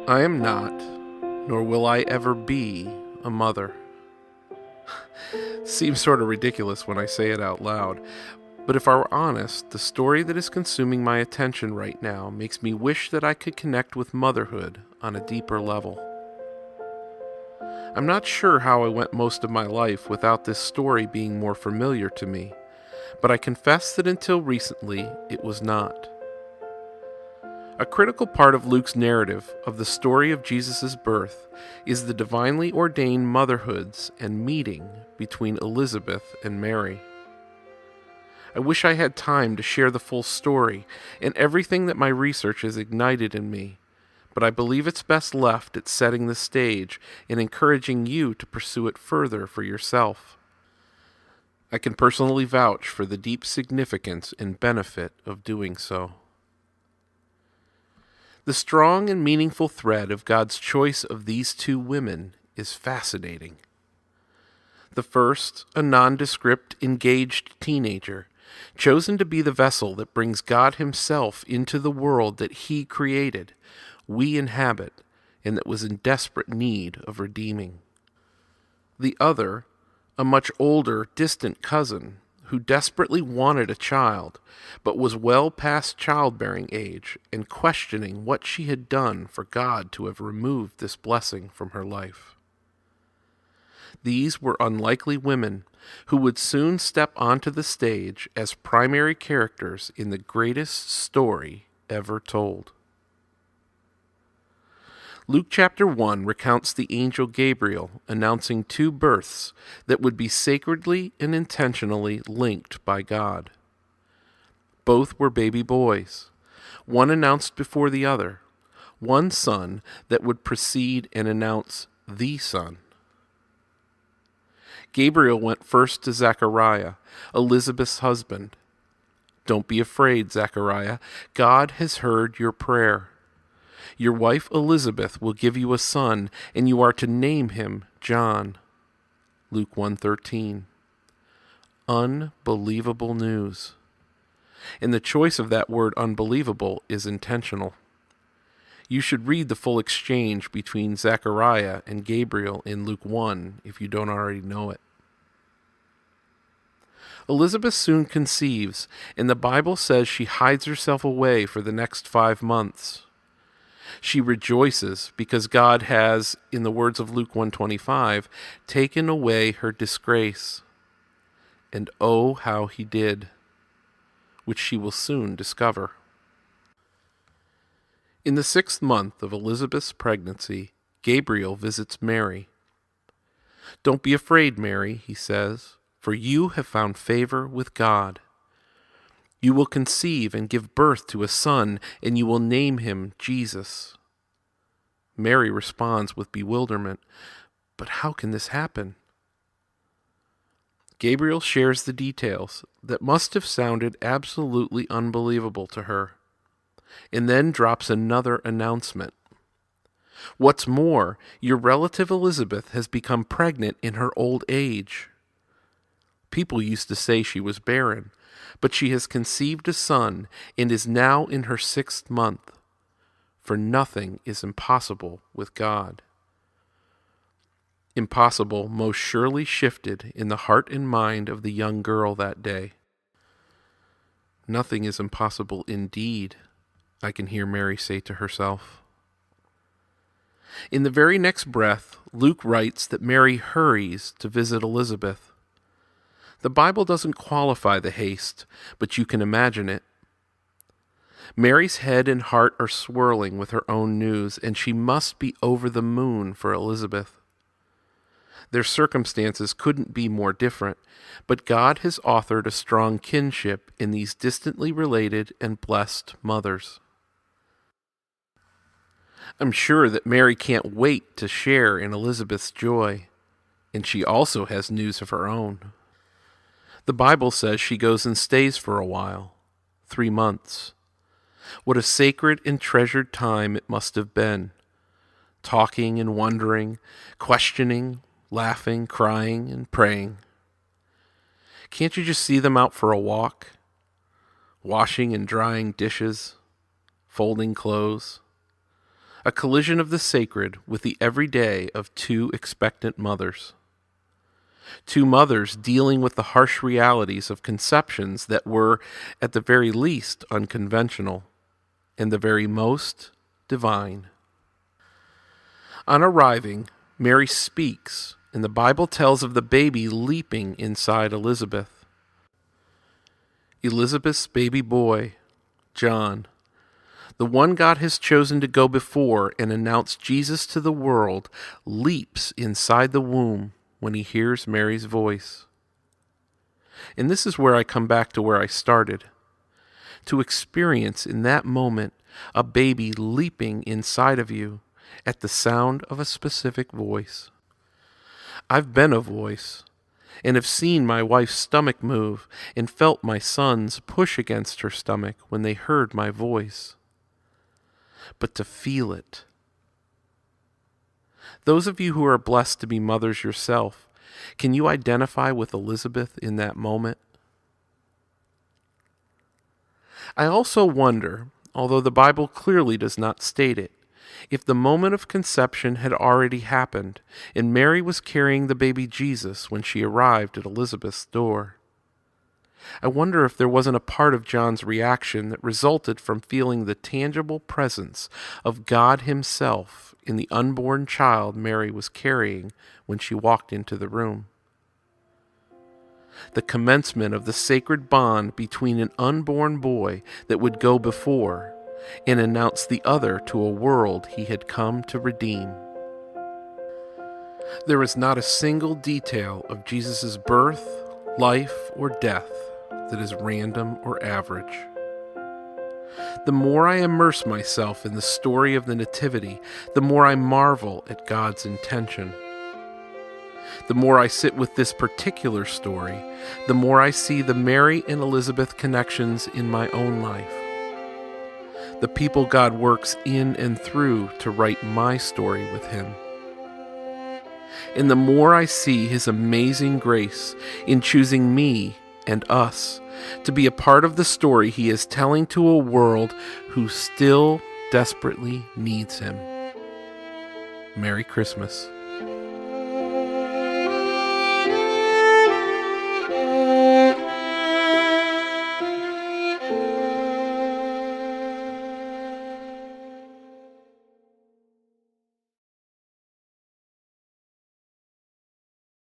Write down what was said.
I am not, nor will I ever be, a mother. Seems sort of ridiculous when I say it out loud, but if I were honest, the story that is consuming my attention right now makes me wish that I could connect with motherhood on a deeper level. I'm not sure how I went most of my life without this story being more familiar to me, but I confess that until recently it was not. A critical part of Luke's narrative of the story of Jesus' birth is the divinely ordained motherhoods and meeting between Elizabeth and Mary. I wish I had time to share the full story and everything that my research has ignited in me, but I believe it's best left at setting the stage and encouraging you to pursue it further for yourself. I can personally vouch for the deep significance and benefit of doing so. The strong and meaningful thread of God's choice of these two women is fascinating. The first, a nondescript, engaged teenager, chosen to be the vessel that brings God Himself into the world that He created, we inhabit, and that was in desperate need of redeeming. The other, a much older, distant cousin, who desperately wanted a child, but was well past childbearing age and questioning what she had done for God to have removed this blessing from her life. These were unlikely women who would soon step onto the stage as primary characters in the greatest story ever told. Luke chapter 1 recounts the angel Gabriel announcing two births that would be sacredly and intentionally linked by God. Both were baby boys, one announced before the other, one son that would precede and announce the son. Gabriel went first to Zechariah, Elizabeth's husband. Don't be afraid, Zechariah. God has heard your prayer. Your wife Elizabeth will give you a son, and you are to name him John. Luke 1:13. Unbelievable news. And the choice of that word unbelievable is intentional. You should read the full exchange between Zechariah and Gabriel in Luke 1 if you don't already know it. Elizabeth soon conceives, and the Bible says she hides herself away for the next 5 months. She rejoices because God has, in the words of Luke 1:25, taken away her disgrace. And oh, how He did, which she will soon discover. In the 6th month of Elizabeth's pregnancy, Gabriel visits Mary. Don't be afraid, Mary, he says, for you have found favor with God. You will conceive and give birth to a son, and you will name him Jesus. Mary responds with bewilderment, but how can this happen? Gabriel shares the details that must have sounded absolutely unbelievable to her, and then drops another announcement. What's more, your relative Elizabeth has become pregnant in her old age. People used to say she was barren, but she has conceived a son and is now in her 6th month. For nothing is impossible with God. Impossible most surely shifted in the heart and mind of the young girl that day. Nothing is impossible indeed, I can hear Mary say to herself. In the very next breath, Luke writes that Mary hurries to visit Elizabeth. The Bible doesn't qualify the haste, but you can imagine it. Mary's head and heart are swirling with her own news, and she must be over the moon for Elizabeth. Their circumstances couldn't be more different, but God has authored a strong kinship in these distantly related and blessed mothers. I'm sure that Mary can't wait to share in Elizabeth's joy, and she also has news of her own. The Bible says she goes and stays for a while, 3 months. What a sacred and treasured time it must have been, talking and wondering, questioning, laughing, crying, and praying. Can't you just see them out for a walk, washing and drying dishes, folding clothes? a collision of the sacred with the everyday of two expectant mothers. Two mothers dealing with the harsh realities of conceptions that were, at the very least, unconventional, and the very most, divine. On arriving, Mary speaks, and the Bible tells of the baby leaping inside Elizabeth. Elizabeth's baby boy, John, the one God has chosen to go before and announce Jesus to the world, leaps inside the womb when he hears Mary's voice. And this is where I come back to where I started. To experience in that moment a baby leaping inside of you at the sound of a specific voice. I've been a voice, and have seen my wife's stomach move and felt my sons push against her stomach when they heard my voice. But to feel it. Those of you who are blessed to be mothers yourself, can you identify with Elizabeth in that moment? I also wonder, although the Bible clearly does not state it, if the moment of conception had already happened and Mary was carrying the baby Jesus when she arrived at Elizabeth's door. I wonder if there wasn't a part of John's reaction that resulted from feeling the tangible presence of God Himself in the unborn child Mary was carrying when she walked into the room. The commencement of the sacred bond between an unborn boy that would go before and announce the other to a world He had come to redeem. There is not a single detail of Jesus' birth, life, or death that is random or average. The more I immerse myself in the story of the Nativity, the more I marvel at God's intention. The more I sit with this particular story, the more I see the Mary and Elizabeth connections in my own life. The people God works in and through to write my story with Him. And the more I see His amazing grace in choosing me and us to be a part of the story He is telling to a world who still desperately needs Him. Merry Christmas.